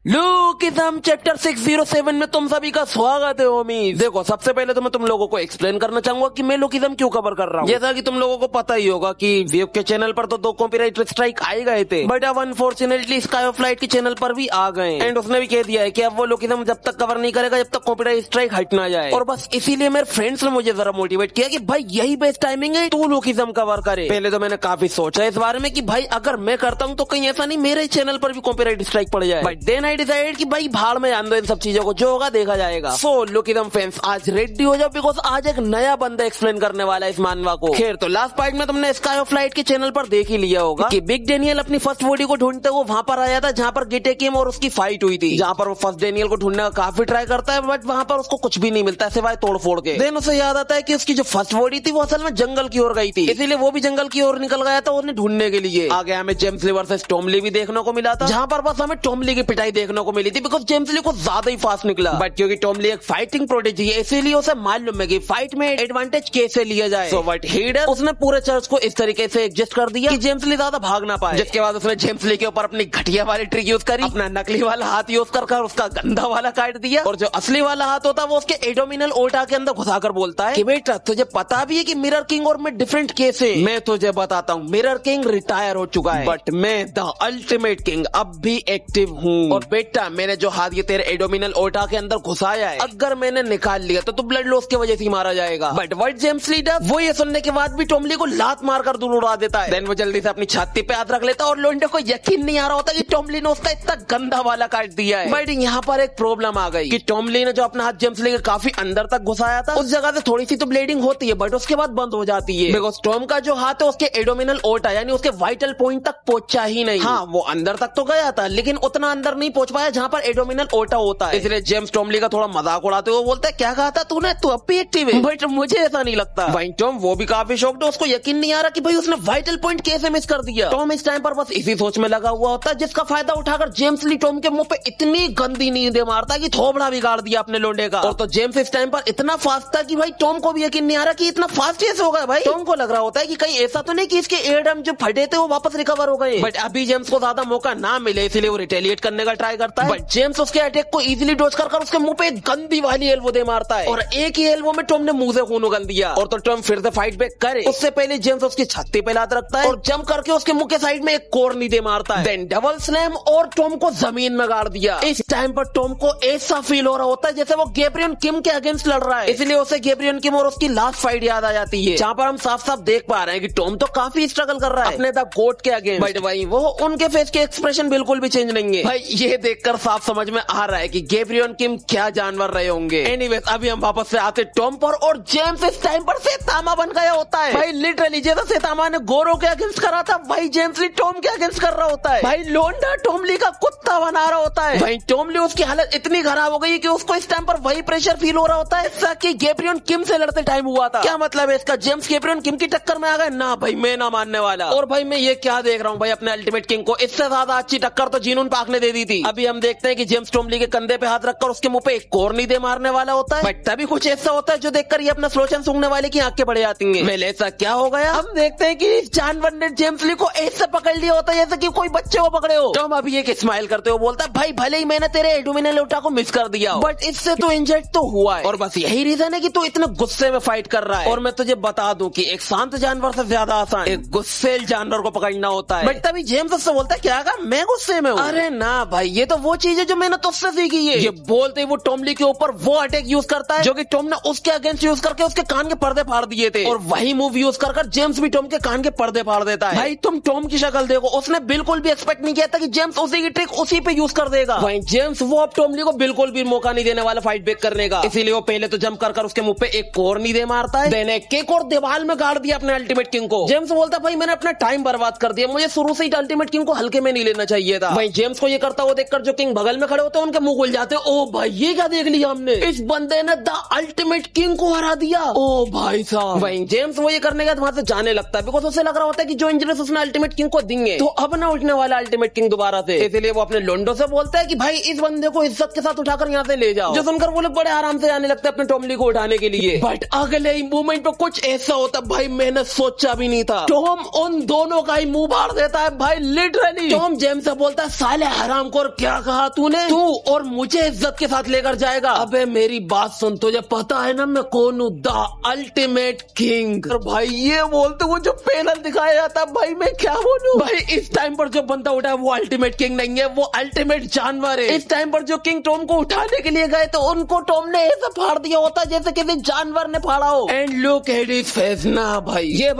लूकिज्म chapter 607 में तुम सभी का स्वागत है होमीज। देखो, सबसे पहले तो मैं तुम लोगों को एक्सप्लेन करना चाहूंगा कि मैं लूकिज्म क्यों कवर कर रहा हूँ। जैसा कि तुम लोगों को पता ही होगा कि वेव के चैनल पर तो 2 कॉपीराइट स्ट्राइक आ गए थे, बट अब अनफॉर्चुनेटली स्काई ऑफ लाइट के चैनल पर भी आ गए एंड उसने भी कह दिया है कि अब वो लूकिज्म जब तक कवर नहीं करेगा जब तक कॉपीराइट स्ट्राइक हट ना जाए। और बस इसीलिए मेरे फ्रेंड्स ने मुझे जरा मोटिवेट किया कि भाई यही बेस्ट टाइमिंग है तू लूकिज्म कवर करे। पहले तो मैंने काफी सोचा इस बारे में कि भाई अगर मैं करता हूँ तो कहीं ऐसा नहीं मेरे चैनल पर भी कॉपीराइट स्ट्राइक पड़ जाए, बट देन आई डिसाइडेड कि भाई भाड़ में जान दो इन सब चीजों को, जो होगा देखा जाएगा। सो लूकिज्म फैंस आज रेडी हो जाओ बिकॉज आज एक नया बंदा एक्सप्लेन करने वाला है इस मानवा को। खैर, तो लास्ट पार्ट में तुमने स्काई ऑफ लाइट के चैनल पर देख ही लिया होगा कि बिग डेनियल अपनी फर्स्ट बॉडी को ढूंढते हुए वहां पर आया था जहां पर गिटे किम और उसकी फाइट हुई थी, जहां पर वो फर्स्ट डेनियल को ढूंढने का काफी ट्राई करता है बट वहां पर उसको कुछ भी नहीं मिलता सिवाय तोड़ फोड़ के। देन उसे याद आता है कि उसकी जो फर्स्ट बॉडी थी वो असल में जंगल की ओर गई थी, इसीलिए वो भी जंगल की ओर निकल गया था उन्हें ढूंढने के लिए। आगे हमें जेम्स ली वर्सेस टॉम ली भी देखने को मिला था, जहां पर बस हमें टॉम ली की पिटाई देखने को मिली थी बिकॉज जेम्स ली को ज्यादा ही फास्ट निकला, बट क्योंकि टॉम ली एक फाइटिंग प्रोडिजी है इसीलिए उसे मालूम है कि फाइट में एडवांटेज कैसे लिया जाए। सो व्हाट ही डज, उसने पूरे चर्च को इस तरीके से एडजस्ट कर दिया कि जेम्स ली ज्यादा भाग ना पाए, जिसके बाद उसने जेम्स ली के ऊपर अपनी घटिया वाली ट्रिक यूज करी, अपना नकली वाला हाथ यूज कर उसका गंदा वाला काट दिया और जो असली वाला हाथ होता है वो उसके एडोमिनल ओटा के अंदर घुसाकर बोलता है कि बेटा तुझे पता भी है कि मिरर किंग और मैं डिफरेंट केस है। मैं तुझे बताता हूँ, मिरर किंग रिटायर हो चुका है बट मैं द अल्टीमेट किंग अब भी एक्टिव हूँ, और बेटा मैंने जो हाथ ये तेरे एडोमिनल ओटा के अंदर घुसाया है अगर मैंने निकाल लिया तो तू ब्लड लॉस की वजह से मारा जाएगा। But what James Lee does, वो ये सुनने के बाद भी टॉम ली को लात मारकर दूर उड़ा देता है। देन वो जल्दी से अपनी छाती पे हाथ रख लेता है और लोंडे को यकीन नहीं आ रहा होता कि टॉम ली ने उसका इतना गंदा वाला काट दिया है। बट यहाँ पर एक प्रॉब्लम आ गई कि टॉम ली ने जो अपना हाथ जेम्स ली के काफी अंदर तक घुसाया था उस जगह से थोड़ी सी तो ब्लीडिंग होती है बट उसके बाद बंद हो जाती है बिकॉज टॉम का जो हाथ है उसके एडोमिनल ओटा यानी उसके वाइटल पॉइंट तक पहुंचा ही नहीं। हाँ, वो अंदर तक तो गया था लेकिन उतना अंदर नहीं पहुंच पाया जहाँ पर एडोमिनल ओटा होता है, इसलिए जेम्स टॉम ली का थोड़ा मजाक उड़ाते हुए बोलता है क्या कहा था तूने, तू अब भी एक्टिव है। बट मुझे ऐसा नहीं लगता। भाई टॉम वो भी काफी शॉक्ड है, उसको यकीन नहीं आ रहा कि भाई उसने वाइटल पॉइंट कैसे मिस कर दिया। टॉम इस टाइम पर बस इसी सोच में लगा हुआ होता है जिसका फायदा उठाकर जेम्स ली टॉम के मुंह पे इतनी गंदी नींदें मारता है कि थोबड़ा बिगाड़ दिया अपने लोंडे का। और तो जेम्स इस टाइम पर इतना फास्ट था कि भाई टॉम को भी यकीन नहीं आ रहा कि इतना फास्ट कैसे हो गया। भाई टॉम को लग रहा होता है कि कहीं ऐसा तो नहीं कि इसके एयरडम जो फटे थे वो वापस रिकवर हो गए, बट अभी जेम्स को ज्यादा मौका ना मिले इसलिए वो रिटेलिएट करने का ट्राई करता है। बट जेम्स उसके अटैक को इजीली डॉज कर उसके मुंह पे एक गंदी वाली एल्बो दे मारता है और एक ही एल्बो में टॉम ने मुंह से खून उगल दिया। और तो टॉम फिर से फाइट बैक करे उससे पहले जेम्स उसकी छाती पे लात रखता है और जंप करके उसके मुंह के साइड में एक कोरनी दे मारता है। देन डबल स्लैम और टॉम को जमीन में गाड़ दिया। इस टाइम पर टॉम को ऐसा फील हो रहा होता है जैसे वो गैब्रियन किम के अगेंस्ट लड़ रहा है, इसलिए उसे गैब्रियन किम और उसकी लास्ट फाइट याद आ जाती है जहाँ पर हम साफ साफ देख पा रहे हैं कि टॉम तो काफी स्ट्रगल कर रहा है अपने द गोट के अगेंस्ट, बट भाई वो उनके फेस के एक्सप्रेशन बिल्कुल भी चेंज नहीं है। भाई ये देखकर साफ समझ में आ रहा है कि गैब्रियन किम क्या जानवर रहे होंगे। एनीवेज अभी हम वापस से आते टॉम पर और जेम्स इस टाइम पर सेतामा बन गया होता है। भाई लिटरली जैसा सेतामा ने गोरो के अगेंस्ट करा था भाई जेम्स ली टॉम के अगेंस्ट कर रहा होता है। भाई लोंडा टॉम ली का कुत्ता बना रहा होता है। भाई टॉम ली उसकी हालत इतनी खराब हो गई कि उसको इस टाइम पर वही प्रेशर फील हो रहा होता है जैसा कि गैब्रियन किम से लड़ते टाइम हुआ था। क्या मतलब है इसका, जेम्स गैब्रियन किम की टक्कर में आ गए ना? भाई मैं ना मानने वाला। और भाई मैं ये क्या देख रहा हूँ भाई अपने अल्टीमेट किंग को, इससे ज्यादा अच्छी टक्कर तो जीनून पाक ने दे दी थी। अभी हम देखते हैं कि जेम्स टॉम ली के कंधे पे हाथ रखकर उसके मुंह पे एक कोरनी दे मारने वाला होता है, बट तभी कुछ ऐसा होता है जो देखकर ये अपना स्लोचन सूंघने वाले की आंखें बढ़ जाती हैं। पहले ऐसा क्या हो गया, हम देखते हैं कि जानवर ने जेम्स ली को ऐसे पकड़ लिया होता है जैसे कि कोई बच्चे को पकड़े हो। टॉम अभी एक स्माइल करते हुए बोलता है भाई भले ही मैंने तेरे एडोमिनल ओटा को मिस कर दिया बट इससे तो इंजर्ड तो हुआ है और बस यही रीजन है कि तू इतने गुस्से में फाइट कर रहा है। और मैं तुझे बता दूं कि एक शांत जानवर से ज्यादा आसान एक गुस्सेल जानवर को पकड़ना होता है। बट तभी जेम्स उससे बोलता है क्या कहा, मैं गुस्से में हूँ? अरे ना भाई ये तो वो चीज है जो मैंने तुझसे सीखी है। ये बोलते ही वो टॉम ली के ऊपर वो अटैक यूज करता है जो कि टॉम ने उसके अगेंस्ट यूज करके उसके कान के पर्दे फाड़ दिए थे, और वही मूव यूज कर जेम्स भी टॉम के कान के पर्दे फाड़ देता है। भाई तुम टॉम की शक्ल देखो, उसने बिल्कुल भी एक्सपेक्ट नहीं किया था कि जेम्स उसी की ट्रिक उसी पे यूज कर देगा। भाई जेम्स वो अब टॉम ली को बिल्कुल भी मौका नहीं देने वाला फाइट बैक करने का, इसीलिए वो पहले तो जंप कर उसके मुंह पे एक कोरनी दे मारता है, देन एक किक और दीवार में गाड़ दिया अपने अल्टीमेट किंग को। जेम्स बोलता भाई मैंने अपना टाइम बर्बाद कर दिया, मुझे शुरू से ही अल्टीमेट किंग को हल्के में नहीं लेना चाहिए था। भाई जेम्स को ये करता हुआ देखकर जो किंग बगल में खड़े होते हैं उनके मुंह खुल जाते हैं। ओ भाई ये क्या देख लिया हमने, इस बंदे ने द अल्टीमेट किंग को हरा दिया। ओ भाई साहब। भाई जेम्स वो ये करने के बाद वहां से जाने लगता है बिकॉज उसे लग रहा होता है कि जो इंजरीज उसने अल्टीमेट किंग को देंगे तो अब ना उठने वाला अल्टीमेट किंग दोबारा से, इसलिए वो अपने लोंडो से बोलता है कि भाई इस बंदे को इज्जत के साथ उठाकर यहाँ से ले जाओ। जो सुनकर वो लोग बड़े आराम से जाने लगते हैं अपने टॉम ली को उठाने के लिए। बट अगले ही मोमेंट पे कुछ ऐसा होता भाई मैंने सोचा भी नहीं था। टॉम उन दोनों का ही मुंह फाड़ देता है भाई लिटरली। टॉम जेम्स से बोलता है साले हरामखोर क्या कहा तूने? तू और मुझे इज्जत के साथ लेकर जाएगा? अबे मेरी बात सुन, तुझे पता है ना मैं कौन हूँ, द अल्टीमेट किंग। भाई ये बोलते वो जो पैनल दिखाया जाता है, भाई मैं क्या बोलूं? भाई इस टाइम पर जो बंदा उठा है वो अल्टीमेट किंग नहीं है, वो अल्टीमेट जानवर है। इस टाइम पर जो किंग टॉम को उठाने के लिए गए तो उनको टॉम ने ऐसा फाड़ दिया होता जैसे किसी जानवर ने फाड़ा हो। And look at his face ना भाई, ये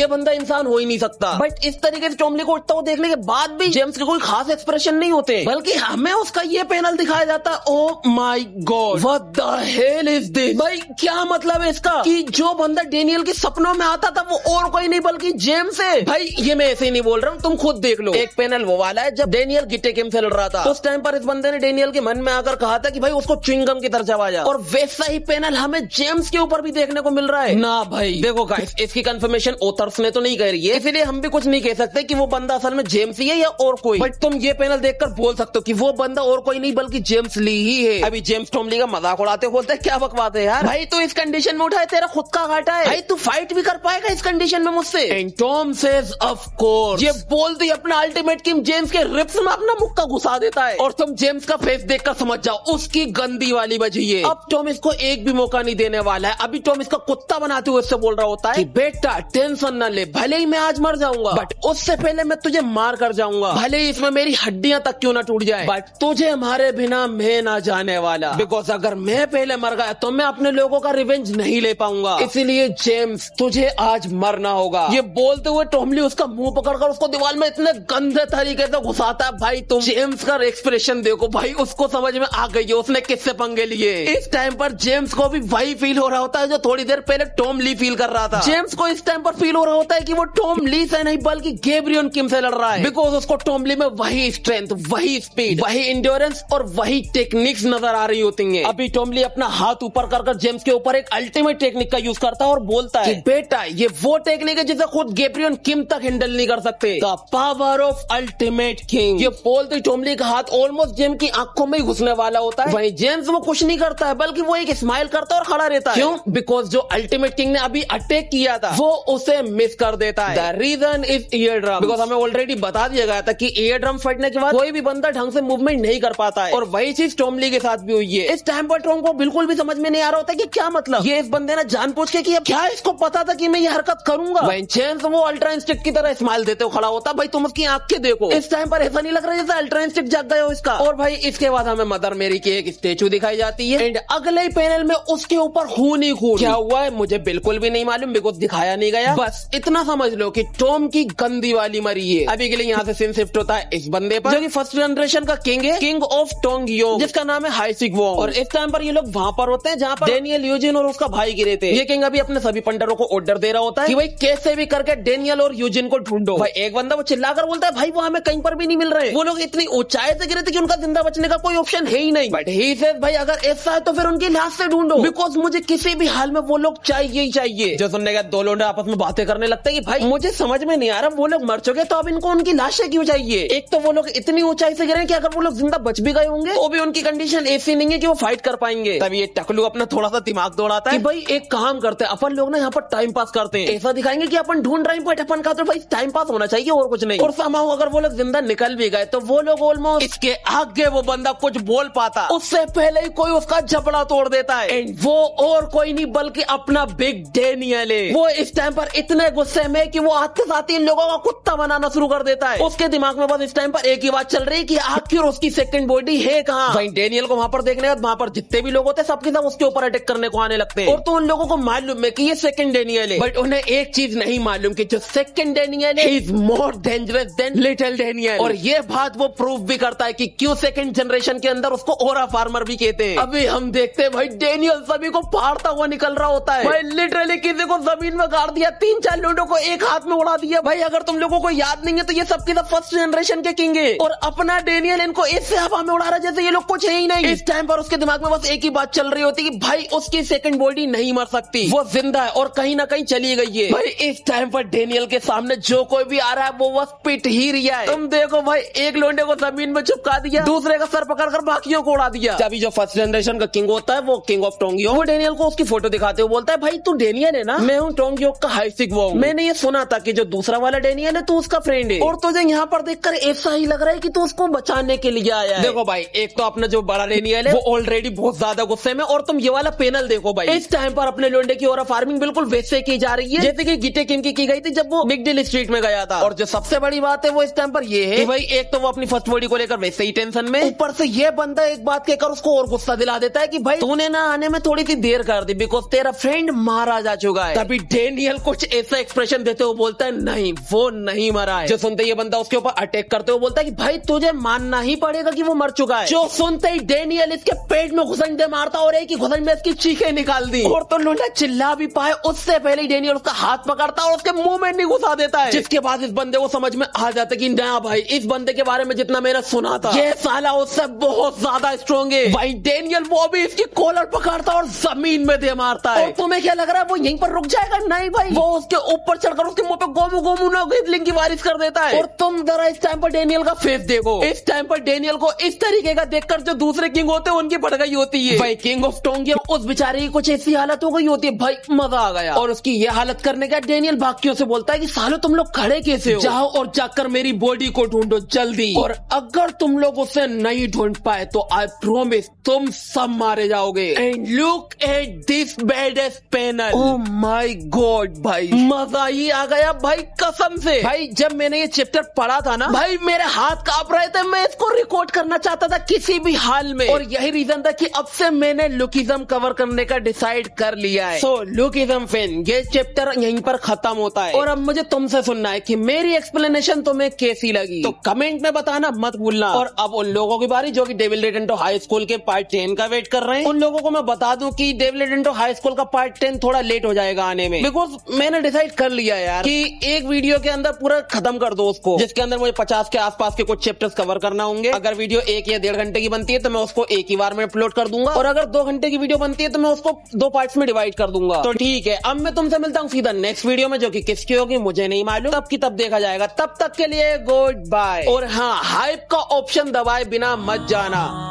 बंदा इंसान हो ही नहीं सकता। बट इस तरीके से टॉमली को उठता हुआ देखने के बाद भी जेम्स के कोई खास एक्सप्रेशन नहीं होते, बल्कि हमें उसका ये पैनल दिखाया जाता है। Oh my God, what the hell is this? भाई क्या मतलब है इसका कि जो बंदा डेनियल के सपनों में आता था वो और कोई नहीं बल्कि जेम्स है। भाई ये मैं ऐसे ही नहीं बोल रहा हूँ, तुम खुद देख लो। एक पैनल वो वाला है जब डेनियल गिट्टे गेम से लड़ रहा था, उस टाइम पर इस बंदे ने डेनियल के मन में आकर कहा था कि भाई उसको च्युइंगम की तरह चबा जा, और वैसा ही पैनल हमें जेम्स के ऊपर भी देखने को मिल रहा है ना। भाई देखो गाइस, इसकी कंफर्मेशन ऑथर्स ने तो नहीं कर रही है, इसलिए हम भी कुछ नहीं कह सकते कि वो बंदा असल में जेम्स ही है या और कोई। बट तुम ये पैनल देखकर बोल सकते हो कि वो बंदा और कोई नहीं बल्कि जेम्स ली ही है। अभी जेम्स टॉमली का मजाक उड़ाते बोलते क्या बकवास है यार, भाई तू इस कंडीशन में उठाए, तेरा खुद का घाटा है भाई, तू फाइट भी कर पाएगा इस कंडीशन में मुझसे? And Tom sage of course. ये बोलते ही अपना अल्टीमेट किंग जेम्स के रिब्स में अपना मुक्का घुसा देता है, और तुम जेम्स का फेस देखकर समझ जाओ उसकी गंदी वाली बजी है। अब टॉम इसको एक भी मौका नहीं देने वाला है। अभी टॉम इसका कुत्ता बनाते हुए इससे बोल रहा होता है कि बेटा टेंशन न ले, भले ही मैं आज मर जाऊंगा बट उससे पहले मैं तुझे मार कर जाऊंगा, भले ही इसमें मेरी हड्डियां तक क्यों ना टूट जाए, बट तुझे हमारे बिना मैं ना जाने वाला। बिकॉज अगर मैं पहले मर गया तो मैं अपने लोगों का रिवेंज नहीं ले पाऊंगा, इसीलिए जेम्स तुझे आज मरना होगा। ये बोलते हुए टॉमली उसका मुंह पकड़कर उसको दीवार में इतने गंदे तरीके से घुसाता है। भाई तुम जेम्स का एक्सप्रेशन देखो, भाई उसको समझ में आ गई है उसने किससे पंगे लिए। इस टाइम पर जेम्स को भी वही फील हो रहा होता है जो थोड़ी देर पहले टॉम ली फील कर रहा था। जेम्स को इस टाइम पर फील हो रहा होता है कि वो टॉम ली से नहीं बल्कि गैब्रियल किम से लड़ रहा है, बिकॉज उसको टॉम ली में वही स्ट्रेंथ, वही स्पीड, वही इंड्योरेंस और वही टेक्निक्स नजर आ रही होती हैं। अभी टॉम ली अपना हाथ ऊपर कर जेम्स के ऊपर एक अल्टीमेट टेक्निक का यूज करता है और बोलता है कि बेटा ये वो टेक्निक है जिसे खुद गैब्रियल किम तक हैंडल नहीं कर सकते, the power of ultimate king. ये बोलते टॉम ली का हाथ ऑलमोस्ट जेम्स की आंखों में ही घुसने वाला होता है। वहीं जेम्स वो कुछ नहीं करता है बल्कि वो एक स्माइल करता है और खड़ा रहता है। क्यों? बिकॉज जो अल्टीमेट किंग ने अभी अटैक किया था वो उसे मिस कर देता है। The reason is eardrum, because हमें ऑलरेडी बता दिया गया था कि ईयर ड्रम फटने के बाद कोई भी बंदा ढंग से मूवमेंट नहीं कर पाता है, और वही चीज टॉम ली के साथ भी हुई है। इस टाइम पर टॉम को बिल्कुल भी समझ में नहीं आ रहा होता कि क्या मतलब ये इस बंदे ने जानबूझ के किया, क्या इसको पता था कि मैं ये हरकत करूंगा? वहीं जेम्स वो अल्ट्रा इंस्टिंक्ट की तरह स्माइल देते हुए खड़ा होता। भाई तुम उसकी आंखें देखो, इस टाइम पर ऐसा नहीं लग रहा जैसे अल्ट्रा इंस्टिंक्ट जाग गया हो इसका। और भाई इसके बाद हमें मदर मेरी की एक स्टेचू दिखाई जाती है, एंड अगले पैनल में उसके ऊपर खून ही खून। क्या हुआ है मुझे बिल्कुल भी नहीं मालूम, बिकॉज दिखाया नहीं गया। बस इतना समझ लो कि टॉम की गंदी वाली मरी है। अभी के लिए यहाँ से सीन शिफ्ट होता है इस बंदे पर जो कि फर्स्ट जनरेशन का किंग है, किंग ऑफ टोंगयो, जिसका नाम है हाइसिक वोंग। और इस टाइम पर ये लोग वहां पर होते हैं जहाँ पर डेनियल, यूजिन और उसका भाई गिरे थे। ये किंग अभी अपने सभी पंडरों को ऑर्डर दे रहा होता है कि भाई कैसे भी करके डेनियल और यूजिन को ढूंढो। भाई एक बंदा वो चिल्लाकर बोलता है भाई वो हमें कहीं पर भी नहीं मिल रहे, वो लोग इतनी ऊंचाई से गिरे थे कि उनका जिंदा बचने का कोई ऑप्शन है ही नहीं। बट ही सेड भाई अगर ऐसा है तो फिर उनकी लाश से ढूंढो, बिकॉज मुझे किसी भी हाल में वो लोग चाहिए ही चाहिए। जो सुनने का दो लोग आपस में बातें करने लगते हैं कि भाई मुझे समझ में नहीं आ रहा, वो लोग मर चुके तो अब इनको उनकी लाशें क्यों चाहिए? एक तो वो लोग इतनी ऊंचाई से गिरे कि अगर वो लोग जिंदा बच भी गए होंगे तो भी उनकी कंडीशन ऐसी नहीं है कि वो फाइट कर पाएंगे। तब ये टकलू अपना थोड़ा सा दिमाग दौड़ाता है कि भाई एक काम करते हैं, अपन लोग ना यहाँ पर टाइम पास करते हैं, ऐसा दिखाएंगे कि अपन ढूंढ रहे हैं बट अपन का तो भाई टाइम पास होना चाहिए और कुछ नहीं। और समाओ अगर वो लोग जिंदा निकल भी गए तो वो लोग ऑलमोस्ट इसके आगे वो बंदा कुछ बोल पाता उससे पहले ही कोई उसका जबड़ा तोड़ देता है। एंड वो और कोई नहीं बल्कि अपना बिग डेनियल है। वो इस टाइम पर इतने गुस्से में कि वो आते साथ ही इन लोगों का कुत्ता बनाना शुरू कर देता है। उसके दिमाग में बस इस टाइम पर एक ही बात चल रही है कि आखिर उसकी सेकंड बॉडी है कहाँ। भाई डेनियल को वहां पर देखने के बाद वहां पर जितने भी लोग होते हैं सबके सब उसके ऊपर अटैक करने को आने लगते हैं। और तो उन लोगों को मालूम है कि ये सेकंड डेनियल है, बट उन्हें एक चीज नहीं मालूम कि जो सेकंड डेनियल है is more dangerous than little Daniel. और ये बात वो प्रूव भी करता है कि क्यों सेकंड जनरेशन के अंदर उसको ओरा फार्मर भी कहते हैं। अभी हम देखते हैं भाई डेनियल सभी को फाड़ता हुआ निकल रहा होता है। भाई लिटरली किसी को जमीन में गाड़ दिया, 3-4 लोगों को एक हाथ में उड़ा दिया। भाई अगर तुम लोगों को याद नहीं है तो ये सबकी सब फर्स्ट जनरेशन के किंग है, और अपना डेनियल इनको इससे हवा में उड़ा रहा है जैसे ये लोग कुछ है ही नहीं। इस टाइम पर उसके दिमाग में बस एक ही बात चल रही होती है कि भाई उसकी सेकंड बॉडी नहीं मर सकती, वो जिंदा है और कहीं ना कहीं चली गई है। भाई इस टाइम पर डेनियल के सामने जो कोई भी आ रहा है वो बस पिट ही रिया है। तुम देखो भाई एक लोंडे को जमीन में चिपका दिया, दूसरे का सर पकड़कर बाकियों को उड़ा दिया। अभी जो फर्स्ट जनरेशन का किंग होता है वो किंग ऑफ टोंगियो, वो डेनियल को उसकी फोटो दिखाते हुए बोलता है भाई तू डेनियल है ना, मैं हूँ टोंगियो का हाइसिक वोंग। मैंने ये सुना था कि जो दूसरा वाला डेनियल है तू उसका फ्रेंड है, और तुझे यहाँ पर देखकर ऐसा ही लग रहा है कि तू उसको बचाने के लिए आया है। देखो भाई, एक तो अपना जो बड़ा डेनियल है वो ऑलरेडी बहुत ज्यादा गुस्से में, और तुम ये वाला पैनल देखो भाई, इस टाइम पर अपने लोंडे की और फार्मिंग बिल्कुल वैसे की जा रही है जैसे कि गीते किम की गई थी जब वो बिग डील स्ट्रीट में गया था। और जो सबसे बड़ी बात है वो इस टाइम पर ये है कि भाई एक तो वो अपनी फर्स्ट बॉडी को लेकर वैसे ही टेंशन में, ऊपर से ये बंदा एक बात कहकर उसको और गुस्सा दिला देता है कि भाई तूने ना आने में थोड़ी सी देर कर दी बिकॉज तेरा फ्रेंड मारा जा चुका है। तभी डेनियल कुछ ऐसा एक्सप्रेशन देते हुए बोलता है नहीं, वो नहीं मरा है। जो सुनते ये बंदा उसके ऊपर अटैक करते हुए बोलता है कि भाई तुझे मानना ही पड़ेगा कि वो मर चुका है। जो सुनते ही डेनियल इसके पेट में घुसंडे मारता और एक ही घुसन में इसकी चीखें निकाल दी, और तो लुंडा चिल्ला भी पाए उससे पहले ही डेनियल उसका हाथ पकड़ता और उसके मुंह में नहीं घुसा देता है। जिसके बाद इस बंदे को समझ में आ जाता है कि ना भाई, इस बंदे के बारे में जितना मैंने सुना था ये साला उससे बहुत ज्यादा स्ट्रॉन्ग है। भाई डेनियल वो भी इसकी कॉलर पकड़ता और जमीन में दे मारता है। और तुम्हें क्या लग रहा है वो यहीं पर रुक जाएगा? नहीं भाई, वो उसके ऊपर चढ़कर उसके मुंह पे गोमू गोमू ना गिदलिंग की बारिश कर देता है। और तुम जरा इस टाइम पर डेनियल का फेस देखो। इस टाइम पर डेनियल को इस तरीके का देखकर जो दूसरे किंग होते हैं उनकी बढ़ गई होती है। भाई किंग ऑफ टोंगिया उस बेचारे की कुछ ऐसी हालत हो गई होती है, भाई मजा आ गया। और उसकी ये हालत करने का डेनियल बाकियों से बोलता है कि सालो तुम लोग खड़े कैसे हो, जाओ और जाकर मेरी बॉडी को ढूंढो जल्दी, और अगर तुम लोग उसे नहीं ढूंढ पाए तो आई प्रॉमिस तुम सब मारे जाओगे। And look at this baddest panel. Oh my God भाई, मजा ही आ गया भाई कसम से। भाई जब मैंने ये चैप्टर पढ़ा था ना भाई, मेरे हाथ कांप रहे थे, मैं इसको रिकॉर्ड करना चाहता था किसी भी हाल में, और यही रीजन था कि अब से मैंने लुकिज्म कवर करने का डिसाइड कर लिया है। सो लुकिज्म फैन, ये चैप्टर यहीं पर खत्म होता है, और अब मुझे तुमसे सुनना है कि मेरी एक्सप्लेनेशन तुम्हें कैसी लगी, तो कमेंट में बताना मत भूलना। और अब उन लोगों की बारी जो कि डेविल रेडेंटो हाई स्कूल के पार्ट 10 का वेट कर रहे हैं, उन लोगों को मैं बता दूं कि डेविल रेडेंटो हाई स्कूल का पार्ट 10 थोड़ा लेट हो जाएगा आने में, बिकॉज मैंने डिसाइड कर लिया है यार कि एक वीडियो के अंदर पूरा खत्म कर दो उसको, जिसके अंदर मुझे 50 के आसपास के कुछ चैप्टर्स कवर करना होंगे। अगर वीडियो 1 या 1.5 घंटे की बनती है तो मैं उसको एक ही बार में अपलोड कर दूंगा, और अगर 2 घंटे की वीडियो बनती है तो मैं उसको 2 पार्ट्स में डिवाइड कर दूंगा। तो ठीक है, अब मैं तुमसे मिलता हूँ सीधा नेक्स्ट वीडियो में, जो कि किसकी होगी मुझे नहीं मालूम, तब की तब देखा जाएगा। तब तक के लिए गुड बाय। और हाँ, हाइप का ऑप्शन दबाए बिना मत जाना।